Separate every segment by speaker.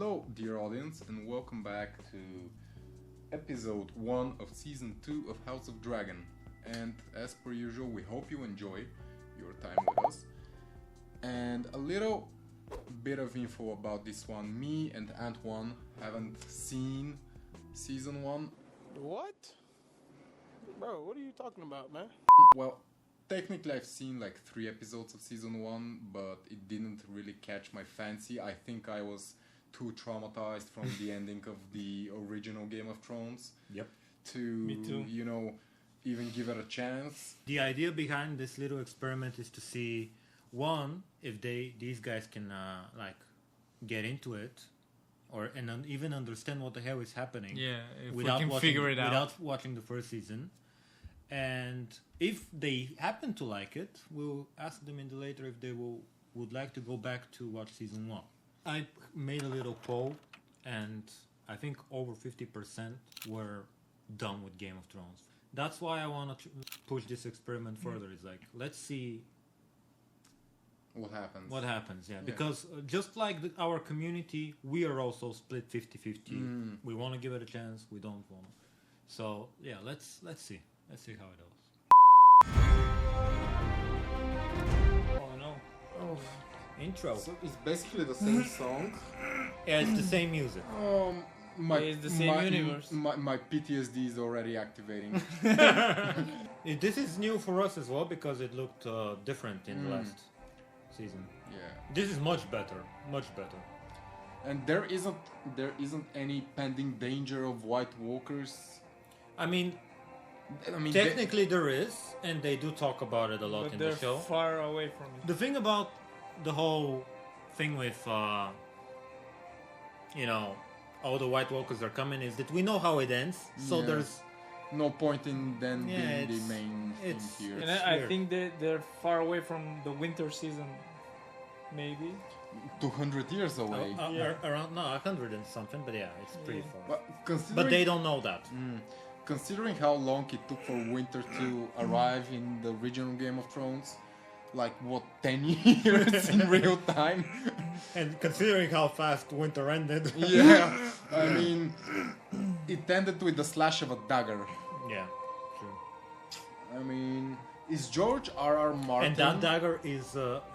Speaker 1: Hello, dear audience, and welcome back to episode 1 of season 2 of House of Dragon. And as per usual, we hope you enjoy your time with us. And a little bit of info about this one. Me and Antoine haven't seen season 1.
Speaker 2: What? Bro, what are you talking about, man?
Speaker 1: Well, technically I've seen like 3 episodes of season 1, but it didn't really catch my fancy. I think I was too traumatized from the ending of the original Game of Thrones to,
Speaker 2: Me too.
Speaker 1: you know, even give it a chance.
Speaker 3: The idea behind this little experiment is to see, one, if these guys can get into it, and even understand what the hell is happening.
Speaker 4: Yeah, if
Speaker 3: without
Speaker 4: we can figure it out.
Speaker 3: without watching the first season. And if they happen to like it, we'll ask them in the later if they would like to go back to watch season 1. I made a little poll, and I think over 50% were done with Game of Thrones. That's why I want to push this experiment further. It's like, let's see
Speaker 1: What happens?
Speaker 3: yeah. Because just like our community, we are also split 50-50. We want to give it a chance, we don't want to. So yeah, let's see how it goes.
Speaker 4: Oh no.
Speaker 3: Oh, intro.
Speaker 1: So it's basically the same song.
Speaker 3: Yeah, it's the same music.
Speaker 4: It's the same universe.
Speaker 1: My PTSD is already activating.
Speaker 3: This is new for us as well because it looked different in the last season.
Speaker 1: Yeah.
Speaker 3: This is much better.
Speaker 1: And there isn't any pending danger of White Walkers.
Speaker 3: I mean,
Speaker 1: they-
Speaker 3: technically there is, and they do talk about it a lot
Speaker 4: But
Speaker 3: in
Speaker 4: they're
Speaker 3: the show.
Speaker 4: far away from it.
Speaker 3: The thing about the whole thing with, all the White Walkers are coming is that we know how it ends. So
Speaker 1: Yeah.
Speaker 3: there's
Speaker 1: no point in them
Speaker 3: Yeah,
Speaker 1: being the
Speaker 3: it's-
Speaker 1: main thing
Speaker 3: it's-
Speaker 1: here.
Speaker 4: And
Speaker 3: It's
Speaker 4: I
Speaker 3: weird.
Speaker 4: think that they're far away from the winter season. Maybe.
Speaker 1: 200 years away.
Speaker 3: around 100 and something, but yeah, it's pretty
Speaker 4: Yeah.
Speaker 3: far.
Speaker 1: But considering,
Speaker 3: But they don't know that.
Speaker 1: considering how long it took for winter to arrive in the original Game of Thrones, like what, 10 years in real time?
Speaker 3: And considering how fast winter ended.
Speaker 1: Yeah, I mean, it ended with the slash of a dagger.
Speaker 3: Yeah, true.
Speaker 1: I mean, is George R.R.Martin...
Speaker 3: And that dagger is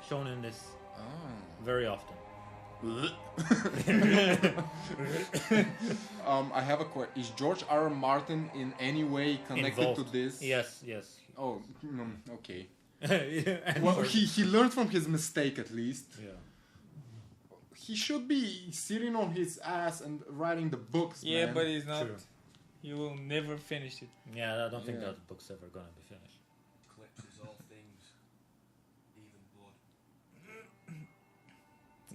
Speaker 3: shown in this very often.
Speaker 1: I have a question. Is George R.R.Martin in any way connected
Speaker 3: Involved.
Speaker 1: to this?
Speaker 3: Yes.
Speaker 1: Oh, okay.
Speaker 3: And
Speaker 1: Well,
Speaker 3: for-
Speaker 1: he learned from his mistake at least.
Speaker 3: yeah.
Speaker 1: He should be sitting on his ass and writing the books,
Speaker 4: Yeah,
Speaker 1: man.
Speaker 4: but he's not.
Speaker 3: True.
Speaker 4: He will never finish it.
Speaker 3: Yeah, I don't think
Speaker 1: Yeah.
Speaker 3: that book's ever gonna be finished.
Speaker 5: Eclipses all things, even blood.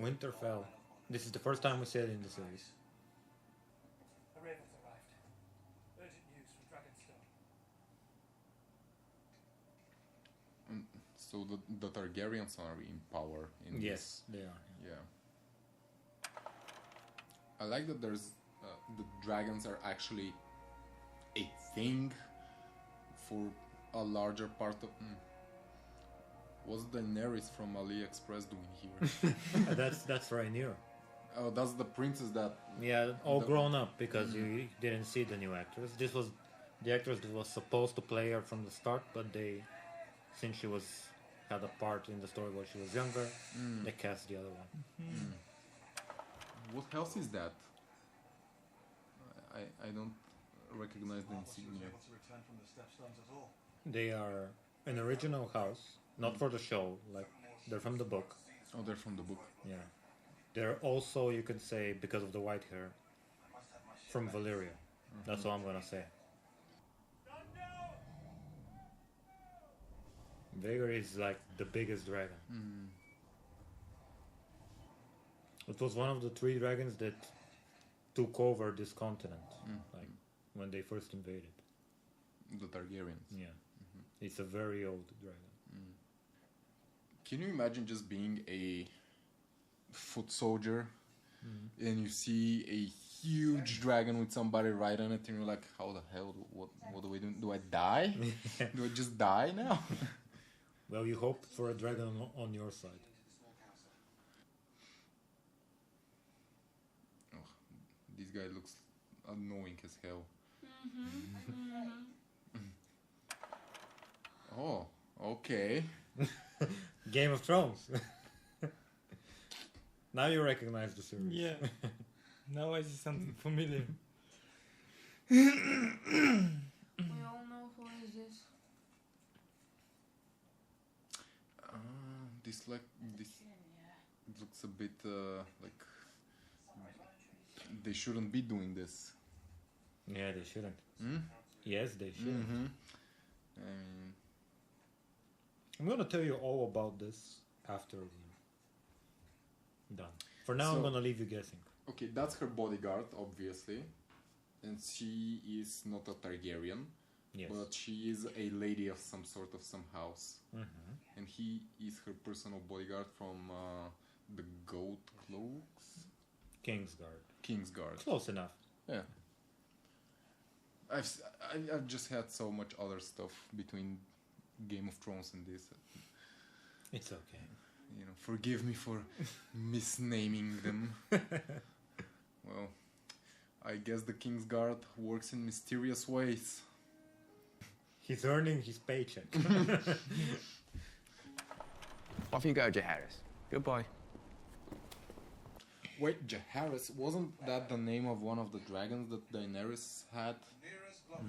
Speaker 3: Winterfell. This is the first time we see it in the series.
Speaker 5: The ravens arrived. Urgent news from Dragonstone.
Speaker 1: So the Targaryens are in power in this.
Speaker 3: Yes, they are.
Speaker 1: Yeah. I like that there's the dragons are actually a thing for a larger part of. What's Daenerys from AliExpress doing here?
Speaker 3: That's Rhaenyra.
Speaker 1: Oh, that's the princess that.
Speaker 3: Yeah, all
Speaker 1: The-
Speaker 3: grown up because you didn't see the new actress. This was the actress that was supposed to play her from the start, but since she had a part in the story while she was younger, they cast the other one.
Speaker 1: What house is that? I don't recognize the
Speaker 5: She was
Speaker 1: insignia.
Speaker 5: able to return from the stepstones at all.
Speaker 3: They are an original house, not for the show. Like they're from the book.
Speaker 1: Oh, they're from the book.
Speaker 3: Yeah, they're also, you could say, because of the white hair, from Valyria. That's all I'm gonna say. Vhagar is like the biggest dragon. It was one of the 3 dragons that took over this continent, like when they first invaded.
Speaker 1: The Targaryens.
Speaker 3: Yeah, it's a very old dragon.
Speaker 1: Can you imagine just being a foot soldier and you see a huge dragon with somebody right on it and you're like, how the hell, what do we do? Do I die? Do I just die now?
Speaker 3: Well, you hope for a dragon on your side.
Speaker 1: guy looks annoying as hell. Oh, okay.
Speaker 3: Game of Thrones. Now you recognize the series.
Speaker 4: Yeah. Now I see something familiar.
Speaker 6: We all know who is this.
Speaker 1: This looks a bit like they shouldn't be doing this.
Speaker 3: Yeah, they shouldn't.
Speaker 1: Hmm?
Speaker 3: Yes, they should.
Speaker 1: Mm-hmm.
Speaker 3: I'm gonna tell you all about this after we're done. For now, I'm
Speaker 1: So-
Speaker 3: gonna leave you guessing.
Speaker 1: Okay, that's her bodyguard, obviously, and she is not a Targaryen,
Speaker 3: Yes.
Speaker 1: but she is a lady of some sort of some house,
Speaker 3: Mhm.
Speaker 1: and he is her personal bodyguard from the Goat Cloaks,
Speaker 3: Kingsguard.
Speaker 1: Kingsguard.
Speaker 3: Close enough.
Speaker 1: Yeah. I've just had so much other stuff between Game of Thrones and this.
Speaker 3: It's okay.
Speaker 1: You know, forgive me for misnaming them. Well, I guess the Kingsguard works in mysterious ways.
Speaker 3: He's earning his paycheck.
Speaker 7: Off you go, Jaehaerys. Goodbye.
Speaker 1: Wait, Jaehaerys, wasn't that the name of one of the dragons that Daenerys had?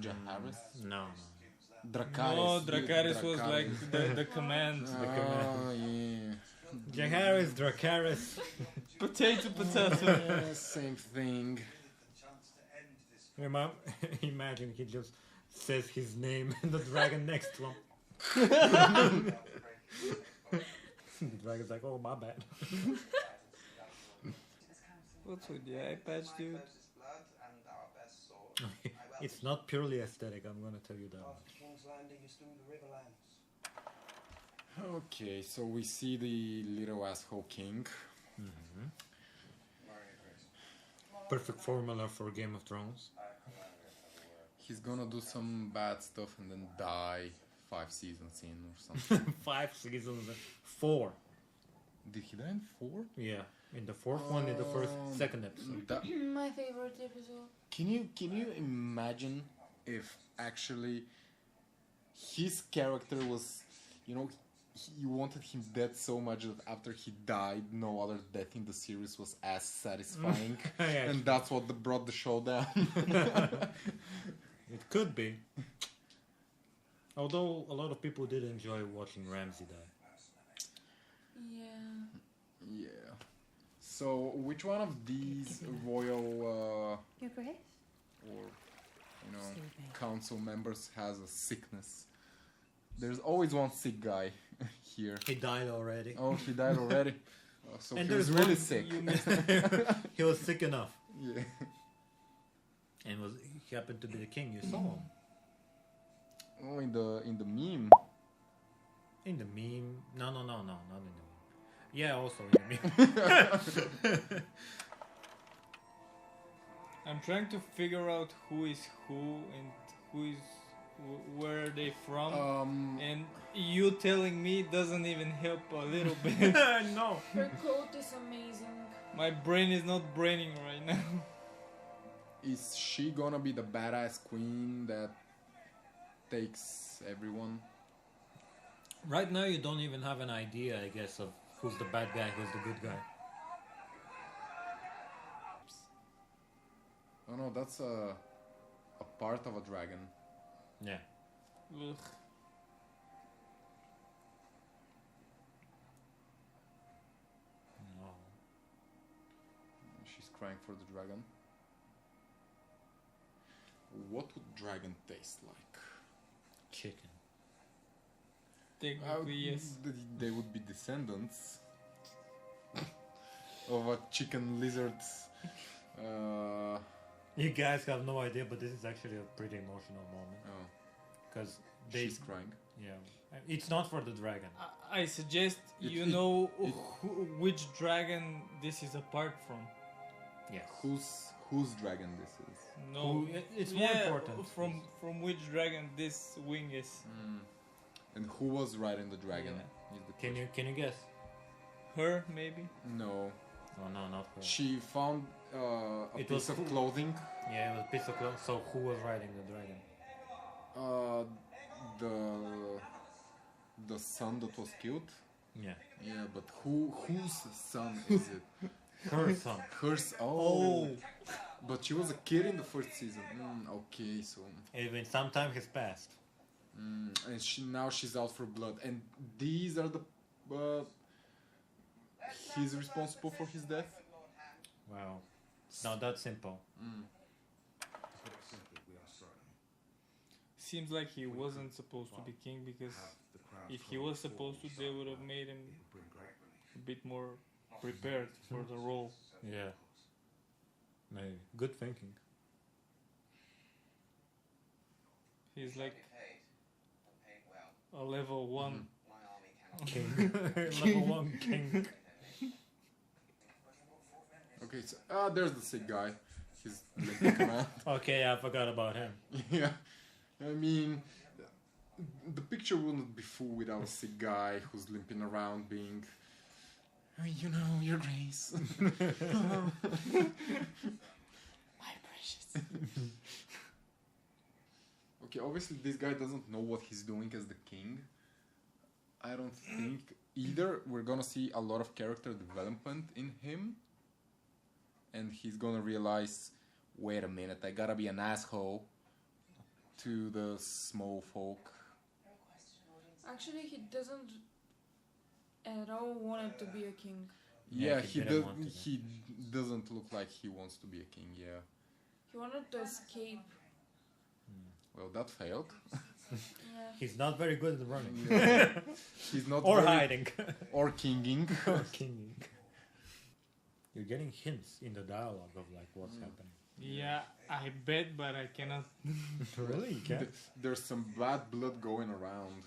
Speaker 1: Jaehaerys?
Speaker 3: No.
Speaker 1: Dracarys.
Speaker 4: No, Dracarys was like the command.
Speaker 1: Ah, yeah.
Speaker 3: Jaehaerys, Dracarys.
Speaker 4: Potato.
Speaker 1: Yeah, same thing.
Speaker 3: Imagine he just says his name and the dragon next to him. The dragon's like, oh, my bad.
Speaker 4: What's with the eye patch, dude?
Speaker 3: It's not purely aesthetic, I'm gonna tell you that much.
Speaker 5: King's Landing is through the Riverlands.
Speaker 1: Okay, so we see the little asshole king.
Speaker 3: Perfect formula for Game of Thrones.
Speaker 1: He's gonna do some bad stuff and then die 5 seasons in or something.
Speaker 3: 5 seasons, 4.
Speaker 1: Did he die in 4?
Speaker 3: Yeah, in the 4th one, in the second episode.
Speaker 1: That,
Speaker 6: My favorite episode.
Speaker 1: can you imagine if actually his character was, you know, you wanted him dead so much that after he died, no other death in the series was as satisfying,
Speaker 3: Yeah.
Speaker 1: and that's what brought the show down.
Speaker 3: It could be. Although a lot of people did enjoy watching Ramsay die.
Speaker 6: Yeah.
Speaker 1: Yeah. So which one of these royal
Speaker 6: Your Grace?
Speaker 1: or council members has a sickness? There's always one sick guy here.
Speaker 3: He died already.
Speaker 1: Oh, he died already. Oh, so
Speaker 3: And
Speaker 1: he was
Speaker 3: there's
Speaker 1: really
Speaker 3: one
Speaker 1: sick.
Speaker 3: you missed. He was sick enough.
Speaker 1: Yeah.
Speaker 3: And he happened to be the king. You saw him.
Speaker 1: Oh, in the meme.
Speaker 3: In the meme. No, not in the meme. Yeah, also in the meme.
Speaker 4: I'm trying to figure out who is who and who is where are they from. And you telling me doesn't even help a little bit.
Speaker 3: No.
Speaker 6: Her coat is amazing.
Speaker 4: My brain is not braining right now.
Speaker 1: Is she gonna be the badass queen that takes everyone?
Speaker 3: Right now, you don't even have an idea, I guess, of who's the bad guy, who's the good guy.
Speaker 1: Oh no, that's a part of a dragon.
Speaker 3: Yeah.
Speaker 4: Ugh.
Speaker 3: No.
Speaker 1: She's crying for the dragon. What would dragon taste like?
Speaker 3: Chicken.
Speaker 4: Technically, yes.
Speaker 1: They would be descendants of a chicken lizard.
Speaker 3: You guys have no idea, but this is actually a pretty emotional moment.
Speaker 1: Oh,
Speaker 3: Because
Speaker 1: she's crying.
Speaker 3: Yeah. It's not for the dragon.
Speaker 4: I suggest you know which dragon this is apart from.
Speaker 3: Yes.
Speaker 1: Whose dragon this is?
Speaker 4: No,
Speaker 3: It's more important.
Speaker 4: From which dragon this wing is.
Speaker 1: And who was riding the dragon?
Speaker 4: Yeah.
Speaker 1: Is the
Speaker 3: Can you guess?
Speaker 4: Her, maybe?
Speaker 1: No.
Speaker 3: Oh no, not her.
Speaker 1: She found a
Speaker 3: It
Speaker 1: piece
Speaker 3: was
Speaker 1: of clothing.
Speaker 3: Yeah, it was a piece of cloth. So who was riding the dragon?
Speaker 1: The son that was killed.
Speaker 3: Yeah,
Speaker 1: Yeah, but whose son is it?
Speaker 3: her son.
Speaker 1: Hers. Oh. But she was a kid in the first season. Okay, so.
Speaker 3: Even some time has passed.
Speaker 1: And now she's out for blood. And these are the. He's responsible for his death?
Speaker 3: Wow, it's not that simple.
Speaker 4: Seems like he wasn't supposed to be king, because if he was supposed to, they would have made him a bit more prepared for the role.
Speaker 3: Yeah, maybe. Good thinking.
Speaker 4: He's like a level 1.
Speaker 3: King. Level 1 king.
Speaker 1: Okay, so there's the sick guy. He's limping around.
Speaker 3: Okay, I forgot about him.
Speaker 1: Yeah, I mean, the picture wouldn't be full without a sick guy who's limping around, being, you know, Your Grace. My precious. Okay, obviously this guy doesn't know what he's doing as the king. I don't think either we're gonna see a lot of character development in him, and he's gonna realize, wait a minute, I gotta be an asshole to the small folk.
Speaker 6: Actually, he doesn't at all want to be a king.
Speaker 1: Yeah,
Speaker 3: he didn't want to be.
Speaker 1: he doesn't look like he wants to be a king, yeah.
Speaker 6: He wanted to escape.
Speaker 1: Well, that failed.
Speaker 6: Yeah.
Speaker 3: He's not very good at running.
Speaker 1: Yeah. He's not
Speaker 3: Or
Speaker 1: very-
Speaker 3: hiding.
Speaker 1: Or kinging.
Speaker 3: Or kinging. You're getting hints in the dialogue of like what's happening.
Speaker 4: Yeah, I bet, but I cannot.
Speaker 3: Really? You can?
Speaker 1: There's some bad blood going around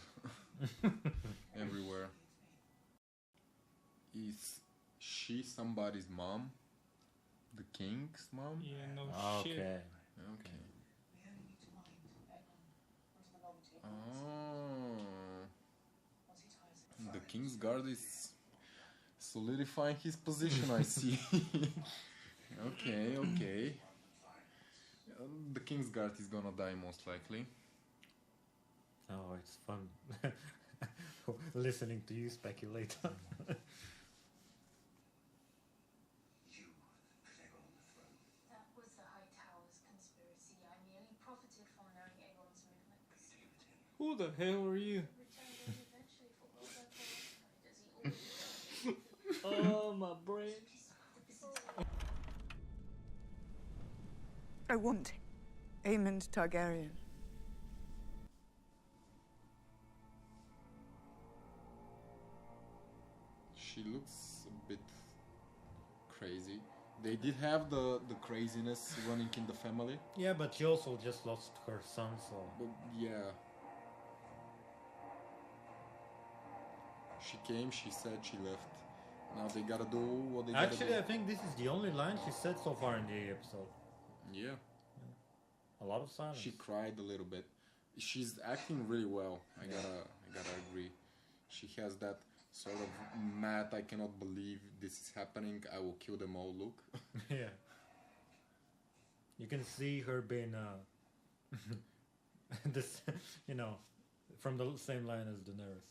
Speaker 1: everywhere. Is she somebody's mom? The king's mom?
Speaker 4: Yeah, no shit.
Speaker 3: Okay.
Speaker 1: Okay. Oh. The king's guard is solidifying his position, I see. Okay. The king's guard is gonna die most likely.
Speaker 3: Oh, it's fun listening to you speculate.
Speaker 8: That was the High Tower's conspiracy. I merely profited from knowing Aegon's movements.
Speaker 4: Who the hell are you?
Speaker 8: Returned only eventually for World War does he always
Speaker 4: Oh, my brain.
Speaker 9: I want Aemond Targaryen.
Speaker 1: She looks a bit crazy. They did have the craziness running in the family,
Speaker 3: Yeah, but she also just lost her son, so
Speaker 1: but yeah. She came, she said, she left. Now they gotta do what they gotta
Speaker 3: actually I
Speaker 1: do.
Speaker 3: think this is the only line she said so far in the episode.
Speaker 1: Yeah,
Speaker 3: A lot of silence.
Speaker 1: she cried a little bit. She's acting really well. I gotta agree. She has that sort of mad, I cannot believe this is happening, I will kill them all look.
Speaker 3: Yeah. You can see her being this, you know, from the same line as Daenerys.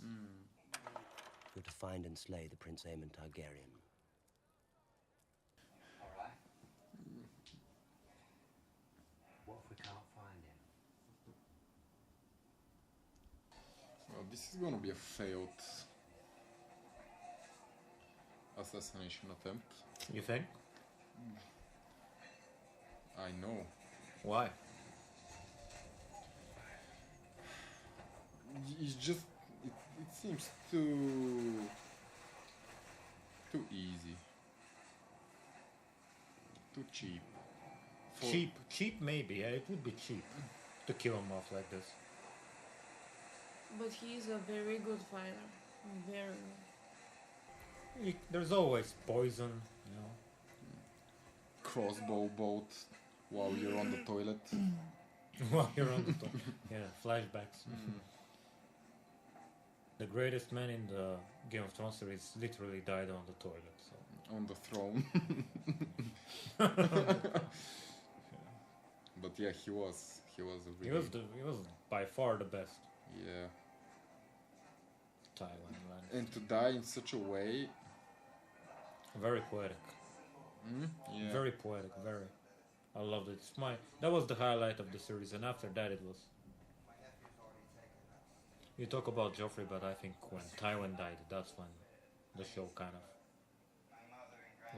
Speaker 10: You're to find and slay the Prince Aemon Targaryen.
Speaker 7: All right. What if we can't find him?
Speaker 1: Well, this is gonna be a failed assassination attempt.
Speaker 3: You think?
Speaker 1: I know.
Speaker 3: Why?
Speaker 1: It's just it seems too easy, too cheap.
Speaker 3: Cheap maybe. Yeah, it would be cheap to kill him off like this.
Speaker 6: But he's a very good fighter. Very good.
Speaker 3: There's always poison, you know.
Speaker 1: Crossbow bolt while you're on the toilet.
Speaker 3: While you're on the top. Yeah, flashbacks. The greatest man in the Game of Thrones series literally died on the toilet. So
Speaker 1: On the throne. But yeah, he was a
Speaker 3: He
Speaker 1: really
Speaker 3: was by far the best
Speaker 1: yeah.
Speaker 3: Tywin Lannister.
Speaker 1: And to die in such a way,
Speaker 3: Very poetic.
Speaker 1: yeah.
Speaker 3: Very poetic. Very. I loved it. That was the highlight of the series, and after that it was. You talk about Joffrey, but I think when Tywin died, that's when the show kind of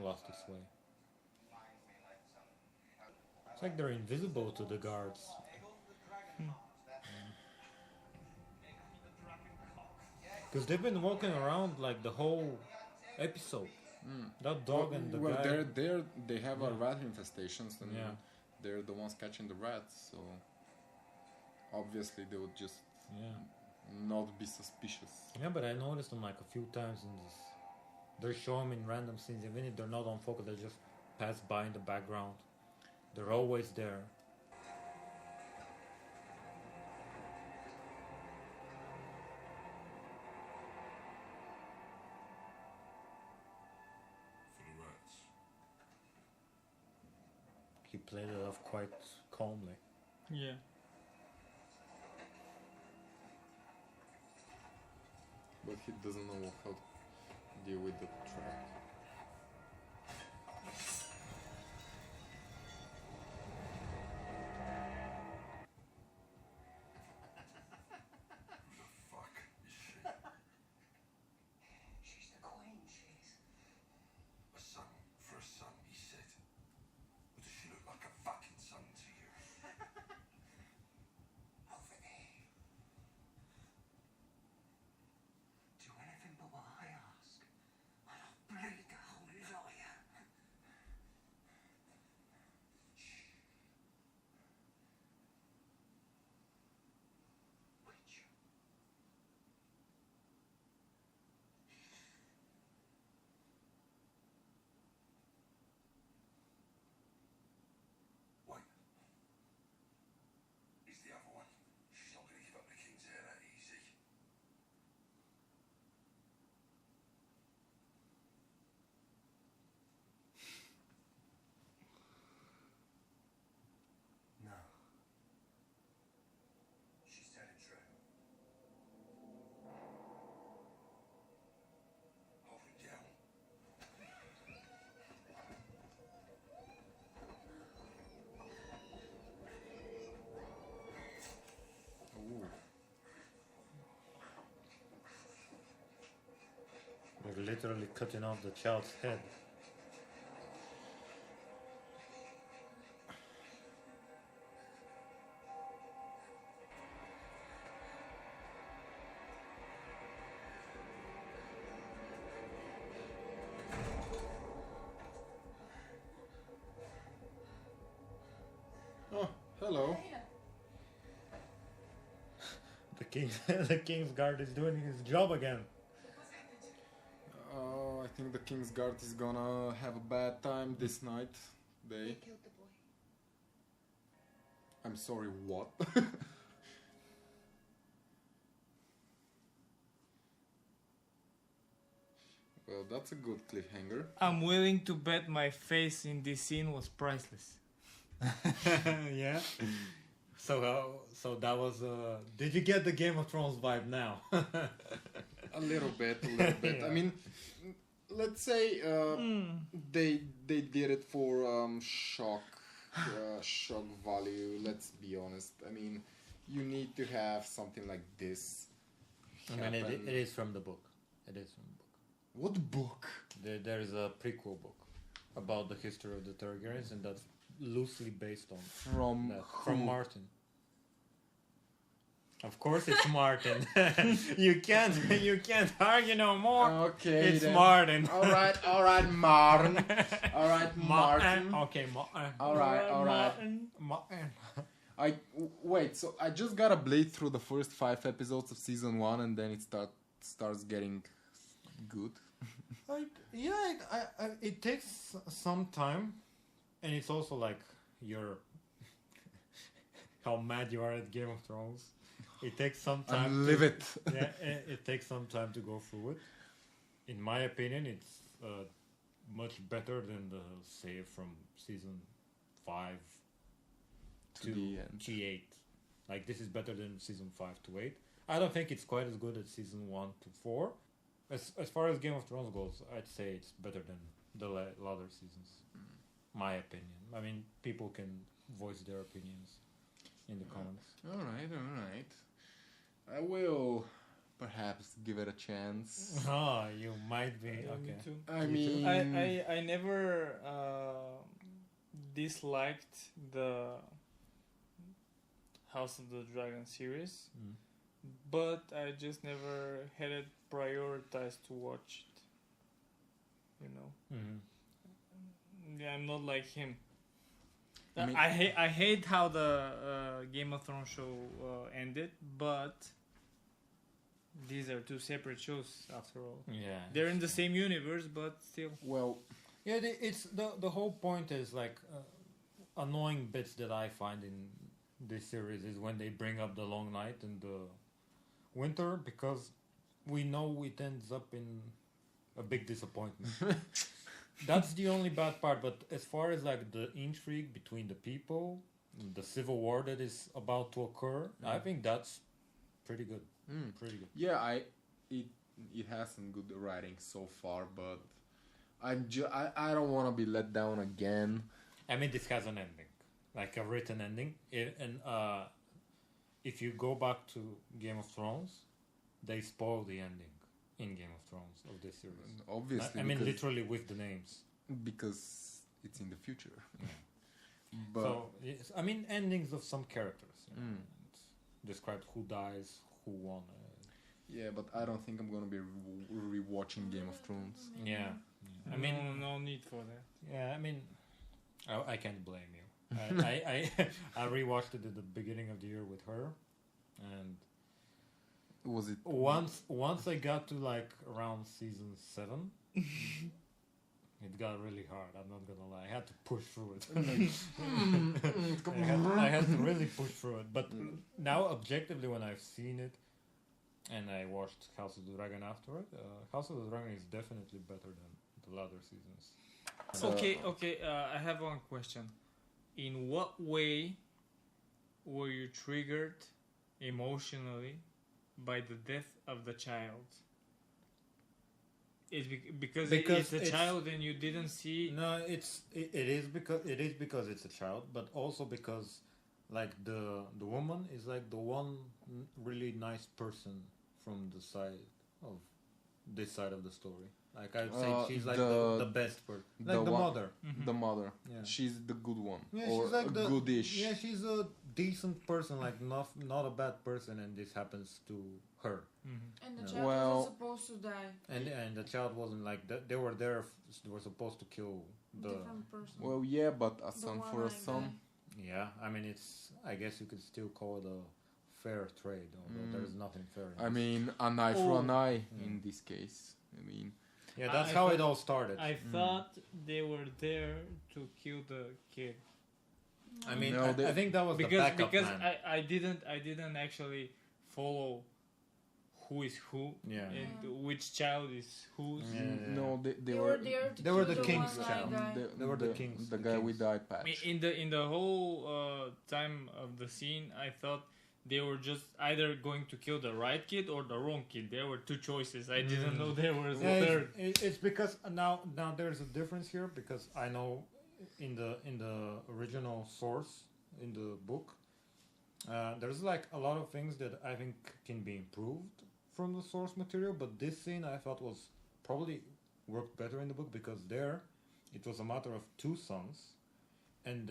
Speaker 3: lost its way. It's like they're invisible to the guards. Because they've been walking around like the whole episode. That dog and the guy.
Speaker 1: They have a rat infestations, and
Speaker 3: Yeah.
Speaker 1: they're the ones catching the rats. So obviously they would just not be suspicious.
Speaker 3: Yeah, but I noticed them like a few times in this. They show them in random scenes, even if they're not on focus, they just pass by in the background. They're always there.
Speaker 5: For the rats.
Speaker 3: He played it off quite calmly.
Speaker 4: Yeah.
Speaker 1: But he doesn't know how to deal with the trap.
Speaker 5: Who the fuck is she?
Speaker 7: She's the queen, she is.
Speaker 5: A son for a son, he said. Or does she look like a fucking son to you?
Speaker 7: Over there. Do anything but what I ask. And I'll bleed the whole lot of you. Shh. Which?
Speaker 5: Wait. He's the other one. She's not going to give up the king's heir that easy.
Speaker 7: No.
Speaker 5: She's telling true. Hold him down.
Speaker 1: Ooh.
Speaker 3: They're literally cutting off the child's head.
Speaker 1: Oh, hello.
Speaker 3: The king's guard is doing his job again.
Speaker 1: I think the King's Guard is gonna have a bad time this night. They
Speaker 8: killed the boy.
Speaker 1: I'm sorry, what? Well, that's a good cliffhanger.
Speaker 4: I'm willing to bet my face in this scene was priceless.
Speaker 3: Yeah. So that was. Did you get the Game of Thrones vibe now?
Speaker 1: A little bit.
Speaker 3: Yeah.
Speaker 1: I mean, let's say they did it for shock value. Let's be honest. I mean, you need to have something like this.
Speaker 3: I mean, it
Speaker 1: happen.
Speaker 3: is from the book. It is from the book.
Speaker 1: What book?
Speaker 3: There is a prequel book about the history of the Targaryens, and that's loosely based on
Speaker 1: From
Speaker 3: that.
Speaker 1: who?
Speaker 3: From Martin. Of course, it's Martin. you can't argue no more.
Speaker 1: Okay,
Speaker 3: It's
Speaker 1: then.
Speaker 3: Martin.
Speaker 1: All right, Martin. All right, Martin.
Speaker 3: Okay, Martin.
Speaker 1: All right.
Speaker 3: Martin.
Speaker 1: Wait. So I just gotta blade through the first 5 episodes of season 1, and then it starts getting good.
Speaker 3: It takes some time, and it's also like how mad you are at Game of Thrones. It takes some time.
Speaker 1: I'm livid.
Speaker 3: Yeah, it takes some time to go through it. In my opinion, it's much better than the save from season 5
Speaker 1: To the end.
Speaker 3: G8. Like, this is better than season 5 to 8. I don't think it's quite as good as season 1 to 4. As far as Game of Thrones goes, I'd say it's better than the latter seasons. My opinion. I mean, people can voice their opinions in the comments.
Speaker 1: Alright. I will perhaps give it a chance.
Speaker 3: Oh, you might be.
Speaker 4: Yeah,
Speaker 3: Okay.
Speaker 4: me too.
Speaker 1: I mean,
Speaker 4: I never disliked the House of the Dragon series, but I just never had it prioritized to watch it. You know, yeah, I'm not like him.
Speaker 1: I mean-
Speaker 4: I hate how the Game of Thrones show ended, but these are two separate shows after all.
Speaker 3: Yeah.
Speaker 4: They're in the same universe, but still.
Speaker 1: well,
Speaker 3: Yeah, it's the whole point is like annoying bits that I find in this series is when they bring up the long night and the winter, because we know it ends up in a big disappointment. That's the only bad part. But as far as like the intrigue between the people, the civil war that is about to occur, I think that's pretty good. Pretty good.
Speaker 1: yeah, it has some good writing so far, but I don't want to be let down again.
Speaker 3: I mean, this has an ending, like a written ending. If you go back to Game of Thrones, they spoil the ending in Game of Thrones of this series.
Speaker 1: Obviously,
Speaker 3: I mean,
Speaker 1: because,
Speaker 3: literally with the names.
Speaker 1: because it's in the future. But
Speaker 3: So, yes, I mean, endings of some characters. You know, it's described who dies, who won.
Speaker 1: yeah, but I don't think I'm gonna be rewatching Game of Thrones.
Speaker 3: Yeah. I
Speaker 4: I
Speaker 3: mean,
Speaker 4: mean, no need for that.
Speaker 3: yeah, I mean, I can't blame you. I rewatched it at the beginning of the year with her, and
Speaker 1: Was it
Speaker 3: once I got to like around season 7, it got really hard. I'm not gonna lie. I had to push through it. I had to really push through it. But now, objectively, when I've seen it and I watched House of the Dragon afterward, House of the Dragon is definitely better than the latter seasons.
Speaker 4: Okay. I have one question. In what way were you triggered emotionally by the death of the child? It's because it's a child and you didn't see.
Speaker 3: No, it is because it's a child, but also because like the woman is like the one really nice person from the side of this side of the story. Like I'd say she's like the best person, like the mother.
Speaker 1: The mother.
Speaker 3: Yeah.
Speaker 1: She's the good one.
Speaker 3: Yeah,
Speaker 1: or
Speaker 3: she's like the
Speaker 1: goodish.
Speaker 3: Yeah, she's a decent person, like not a bad person, and this happens to her.
Speaker 6: And the
Speaker 3: Yeah.
Speaker 6: child
Speaker 1: Well-
Speaker 6: wasn't supposed to die.
Speaker 3: And the child wasn't like that. They were there. They were supposed to kill the.
Speaker 6: Different person.
Speaker 1: Well, yeah, but a
Speaker 6: The
Speaker 1: son for a
Speaker 6: one-eyed
Speaker 1: son.
Speaker 6: guy.
Speaker 3: Yeah, I mean it's. I guess you could still call it a fair trade, although there's nothing fair. In
Speaker 1: I
Speaker 3: this.
Speaker 1: mean, an eye for an eye
Speaker 3: Yeah.
Speaker 1: in this case. I mean,
Speaker 3: Yeah, that's
Speaker 4: I
Speaker 3: how it
Speaker 4: thought-
Speaker 3: all started.
Speaker 4: I thought they were there to kill the kid
Speaker 3: I mean,
Speaker 1: No,
Speaker 3: I think that was the
Speaker 4: because
Speaker 3: backup plan.
Speaker 4: I didn't actually follow who is who
Speaker 3: Yeah.
Speaker 4: and which child is whose.
Speaker 3: Yeah.
Speaker 1: no, they
Speaker 6: They were there to
Speaker 3: They were
Speaker 6: kill
Speaker 3: the king's
Speaker 6: one-eyed
Speaker 3: child.
Speaker 6: guy.
Speaker 3: They were the kings.
Speaker 1: The
Speaker 3: the
Speaker 1: guy
Speaker 3: kings.
Speaker 1: with the eye patch.
Speaker 4: In the whole time of the scene, I thought they were just either going to kill the right kid or the wrong kid. There were two choices. I didn't know there was a
Speaker 3: Yeah,
Speaker 4: third.
Speaker 3: it's because now there's a difference here because I know in the original source in the book there's like a lot of things that I think can be improved from the source material, but this scene I thought was probably worked better in the book because there it was a matter of two sons and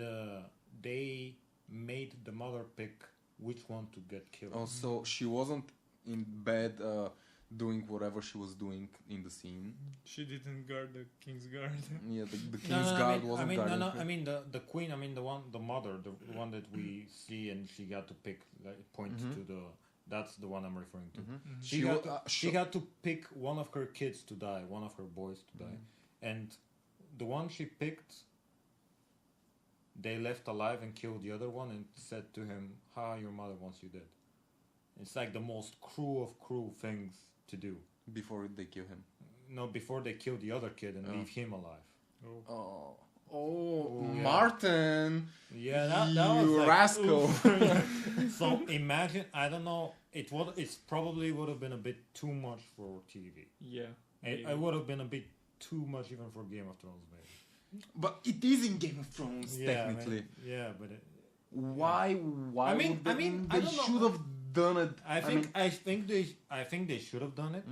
Speaker 3: they made the mother pick which one to get killed.
Speaker 1: Also, she wasn't in bed doing whatever she was doing in the scene.
Speaker 4: She didn't guard the king's guard.
Speaker 1: Yeah, the king's guard wasn't guarding her.
Speaker 3: I mean the queen. I mean the mother, the one that we see, and she got to pick, like, point to the. That's the one I'm referring to. She had to pick one of her kids to die, one of her boys to die, and the one she picked, they left alive and killed the other one and said to him, "Ha, your mother wants you dead." It's like the most cruel of cruel things to do.
Speaker 1: Before they kill him.
Speaker 3: before they kill the other kid and leave him alive.
Speaker 1: Oh,
Speaker 3: yeah.
Speaker 1: Martin!
Speaker 3: Yeah, that
Speaker 1: you
Speaker 3: was like,
Speaker 1: rascal!
Speaker 3: So imagine, I don't know, it's probably would have been a bit too much for TV.
Speaker 4: Yeah.
Speaker 3: It would have been a bit too much even for Game of Thrones, maybe.
Speaker 1: But it is in Game of Thrones, technically.
Speaker 3: Yeah, but
Speaker 1: why?
Speaker 3: I mean,
Speaker 1: they
Speaker 3: I don't
Speaker 1: should
Speaker 3: know.
Speaker 1: have done it.
Speaker 3: I think they should have done it.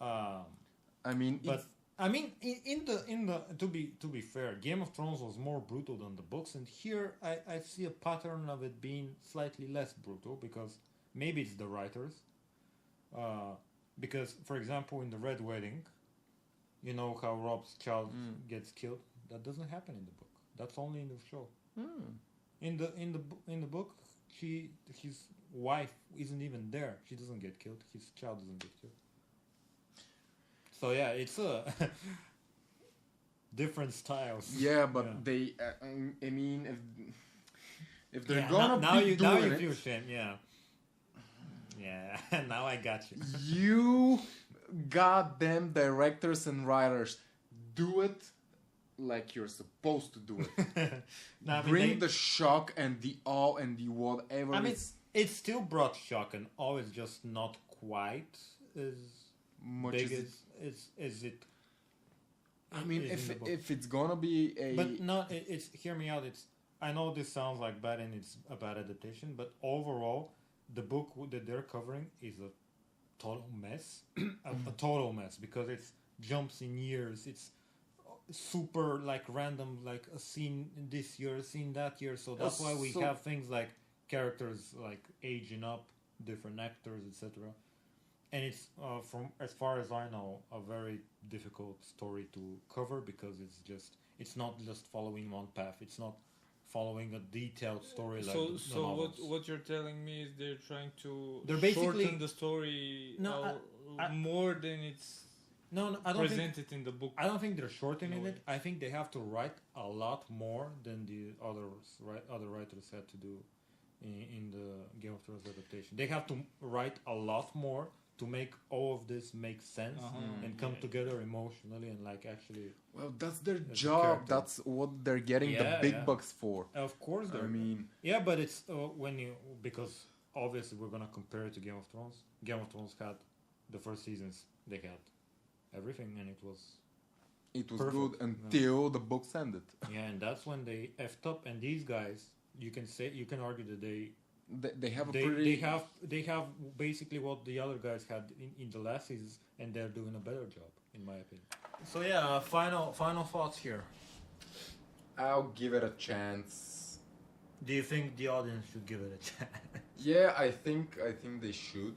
Speaker 1: I mean,
Speaker 3: but I mean, in the to be fair, Game of Thrones was more brutal than the books, and here I see a pattern of it being slightly less brutal because maybe it's the writers. Because, for example, in the Red Wedding, you know how Rob's child gets killed. That doesn't happen in the book. That's only in the show. In the book, his wife isn't even there. She doesn't get killed. His child doesn't get killed. So yeah, it's a different styles.
Speaker 1: Yeah, but they. I mean, if they're gonna
Speaker 3: now you
Speaker 1: doing
Speaker 3: feel
Speaker 1: it,
Speaker 3: shame. Yeah. Now I got you.
Speaker 1: You goddamn directors and writers, do it like you're supposed to do it.
Speaker 3: No, I mean,
Speaker 1: Bring the shock and the awe and the whatever.
Speaker 3: I mean, it still brought shock and awe. It's just not quite as
Speaker 1: much
Speaker 3: big
Speaker 1: as
Speaker 3: it.
Speaker 1: I mean, if it's gonna be a.
Speaker 3: But no, it's hear me out. I know this sounds like bad and it's a bad adaptation, but overall, the book that they're covering is a total mess. a total mess because it's jumps in years. It's super like random, like a scene this year, a scene that year. So that's why we have things like characters like aging up, different actors, etc. And it's from as far as I know, a very difficult story to cover because it's not just following one path. It's not following a detailed story like the novels.
Speaker 4: What you're telling me is they're trying to
Speaker 3: basically
Speaker 4: shorten the story more than it's
Speaker 3: I don't
Speaker 4: presented in the book.
Speaker 3: I don't think they're shortening it. I think they have to write a lot more than the other writers had to do in the Game of Thrones adaptation. They have to write a lot more to make all of this make sense and come together emotionally and like actually.
Speaker 1: Well, that's their job. That's what they're getting the big bucks for.
Speaker 3: Of course,
Speaker 1: I mean,
Speaker 3: but it's because obviously we're gonna compare it to Game of Thrones. Game of Thrones had the first seasons. They had everything, and it was perfect.
Speaker 1: Good until the books ended.
Speaker 3: Yeah, and that's when they effed up. And these guys, you can argue that they have basically what the other guys had in the last seasons, and they're doing a better job, in my opinion. So yeah, final thoughts here.
Speaker 1: I'll give it a chance.
Speaker 3: Do you think the audience should give it a chance?
Speaker 1: Yeah, I think they should.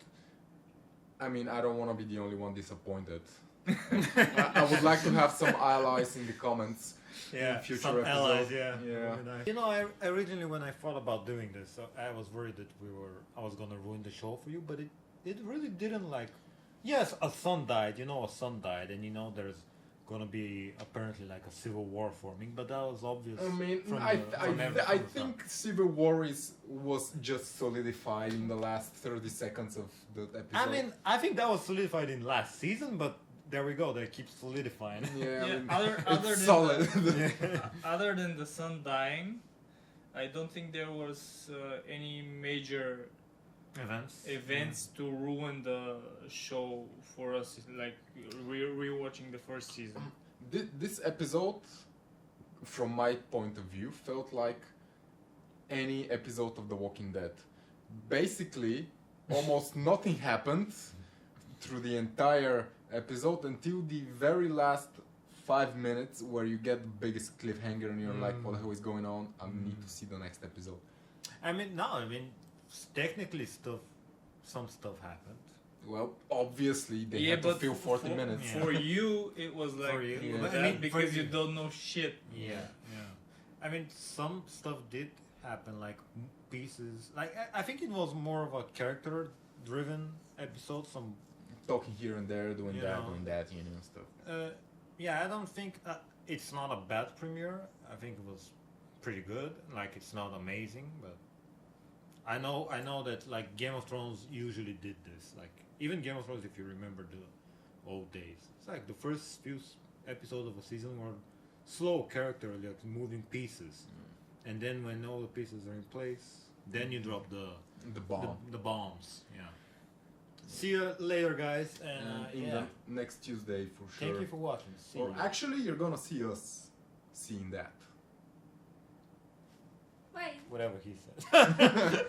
Speaker 1: I mean, I don't want to be the only one disappointed. I would like to have some allies in the comments.
Speaker 3: Yeah,
Speaker 1: in future
Speaker 3: some
Speaker 1: episodes.
Speaker 3: allies. Yeah. You know, I originally when I thought about doing this, I was worried that I was gonna ruin the show for you, but it really didn't. Like, yes, a son died. You know, a son died, and you know there's gonna be apparently like a civil war forming, but that was obvious.
Speaker 1: I mean, I think civil war was just solidified in the last 30 seconds of the episode.
Speaker 3: I mean, I think that was solidified in last season, but there we go. They keep solidifying.
Speaker 1: Yeah, I mean,
Speaker 4: other
Speaker 1: solid.
Speaker 4: Other than the son dying, I don't think there was any major events to ruin the show for us, like rewatching the first season.
Speaker 1: This episode, from my point of view, felt like any episode of The Walking Dead. Basically, almost nothing happened through the entire episode until the very last 5 minutes where you get the biggest cliffhanger and you're like, what the hell is going on? I need to see the next episode.
Speaker 3: Technically some stuff happened.
Speaker 1: Well, obviously they had to fill 40 minutes.
Speaker 4: For you, it was like because you don't know shit.
Speaker 3: Yeah. I mean, some stuff did happen, like pieces. Like I think it was more of a character-driven episode. Some
Speaker 1: talking here and there, doing that, stuff.
Speaker 3: I don't think it's not a bad premiere. I think it was pretty good. Like, it's not amazing, but I know that like Game of Thrones usually did this. Like, even Game of Thrones, if you remember old days. It's like the first few episodes of a season were slow character, like moving pieces, and then when all the pieces are in place, then you drop the
Speaker 1: bomb.
Speaker 3: the bombs. Yeah. See you later, guys, and
Speaker 1: the next Tuesday for sure.
Speaker 3: Thank you for watching. See
Speaker 1: Or
Speaker 3: you.
Speaker 1: actually, you're gonna see us seeing that.
Speaker 6: Bye.
Speaker 3: Whatever he said.